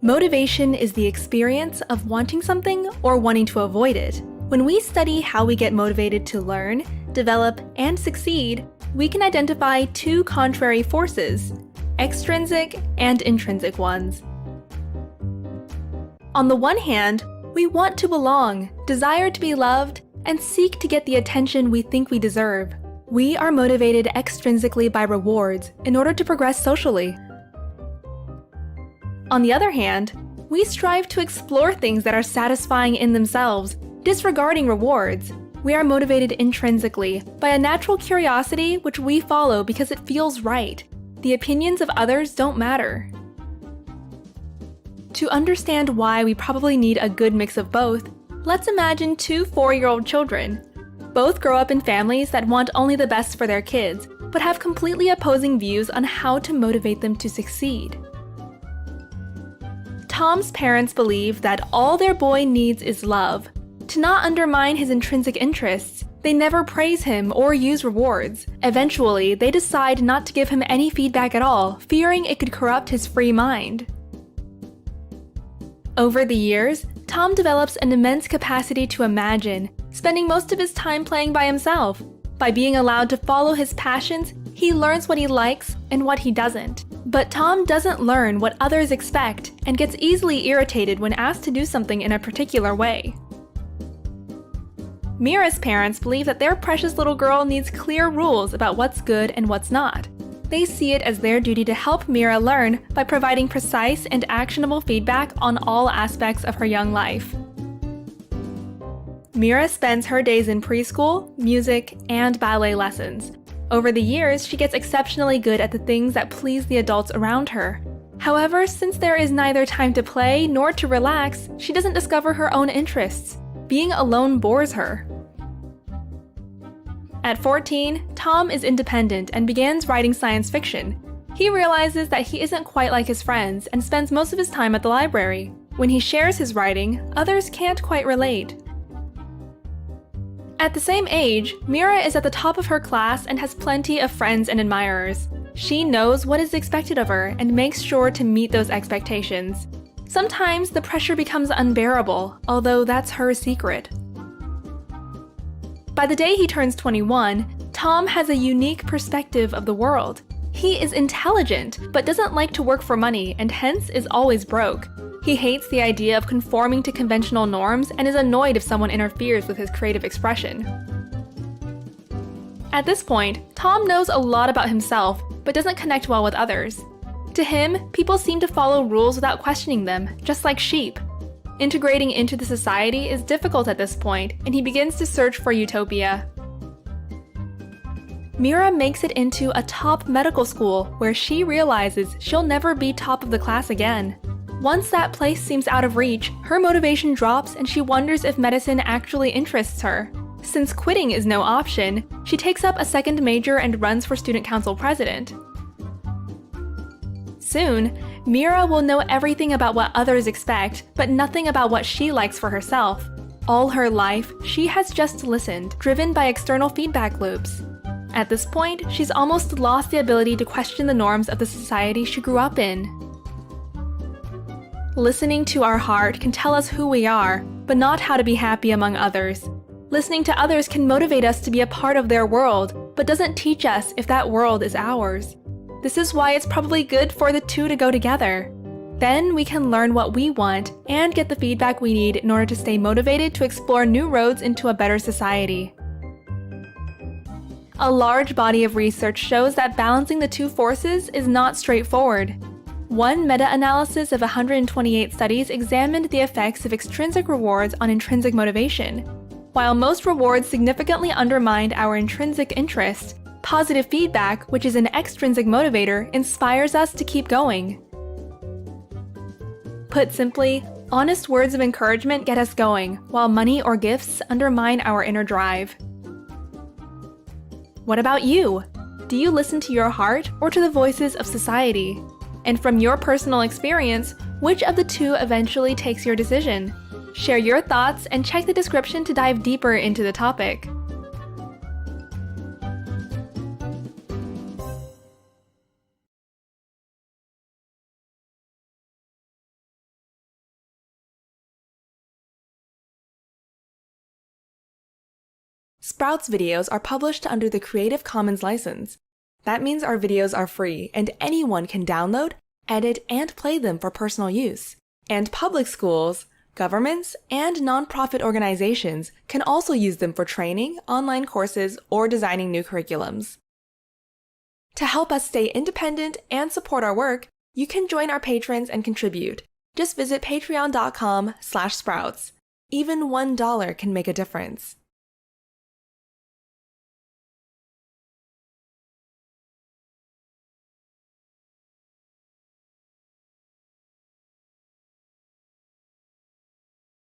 Motivation is the experience of wanting something or wanting to avoid it. When we study how we get motivated to learn, develop, and succeed, we can identify two contrary forces, extrinsic and intrinsic ones. On the one hand, we want to belong, desire to be loved, and seek to get the attention we think we deserve. We are motivated extrinsically by rewards in order to progress socially. On the other hand, we strive to explore things that are satisfying in themselves, disregarding rewards. We are motivated intrinsically by a natural curiosity which we follow because it feels right. The opinions of others don't matter. To understand why we probably need a good mix of both, let's imagine two 4-year-old children. Both grow up in families that want only the best for their kids, but have completely opposing views on how to motivate them to succeed. Tom's parents believe that all their boy needs is love. To not undermine his intrinsic interests, they never praise him or use rewards. Eventually, they decide not to give him any feedback at all, fearing it could corrupt his free mind. Over the years, Tom develops an immense capacity to imagine, spending most of his time playing by himself. By being allowed to follow his passions, he learns what he likes and what he doesn't. But Tom doesn't learn what others expect and gets easily irritated when asked to do something in a particular way. Mira's parents believe that their precious little girl needs clear rules about what's good and what's not. They see it as their duty to help Mira learn by providing precise and actionable feedback on all aspects of her young life. Mira spends her days in preschool, music, and ballet lessons. Over the years, she gets exceptionally good at the things that please the adults around her. However, since there is neither time to play nor to relax, she doesn't discover her own interests. Being alone bores her. At 14, Tom is independent and begins writing science fiction. He realizes that he isn't quite like his friends and spends most of his time at the library. When he shares his writing, others can't quite relate. At the same age, Mira is at the top of her class and has plenty of friends and admirers. She knows what is expected of her and makes sure to meet those expectations. Sometimes the pressure becomes unbearable, although that's her secret. By the day he turns 21, Tom has a unique perspective of the world. He is intelligent, but doesn't like to work for money and hence is always broke. He hates the idea of conforming to conventional norms and is annoyed if someone interferes with his creative expression. At this point, Tom knows a lot about himself, but doesn't connect well with others. To him, people seem to follow rules without questioning them, just like sheep. Integrating into the society is difficult at this point, and he begins to search for utopia. Mira makes it into a top medical school where she realizes she'll never be top of the class again. Once that place seems out of reach, her motivation drops and she wonders if medicine actually interests her. Since quitting is no option, she takes up a second major and runs for student council president. Soon, Mira will know everything about what others expect, but nothing about what she likes for herself. All her life, she has just listened, driven by external feedback loops. At this point, she's almost lost the ability to question the norms of the society she grew up in. Listening to our heart can tell us who we are, but not how to be happy among others. Listening to others can motivate us to be a part of their world, but doesn't teach us if that world is ours. This is why it's probably good for the two to go together. Then we can learn what we want and get the feedback we need in order to stay motivated to explore new roads into a better society. A large body of research shows that balancing the two forces is not straightforward. One meta-analysis of 128 studies examined the effects of extrinsic rewards on intrinsic motivation. While most rewards significantly undermined our intrinsic interest, positive feedback, which is an extrinsic motivator, inspires us to keep going. Put simply, honest words of encouragement get us going, while money or gifts undermine our inner drive. What about you? Do you listen to your heart or to the voices of society? And from your personal experience, which of the two eventually takes your decision? Share your thoughts and check the description to dive deeper into the topic. Sprouts videos are published under the Creative Commons license. That means our videos are free and anyone can download, edit, and play them for personal use. And public schools, governments, and nonprofit organizations can also use them for training, online courses, or designing new curriculums. To help us stay independent and support our work, you can join our patrons and contribute. Just visit patreon.com/sprouts. Even $1 can make a difference.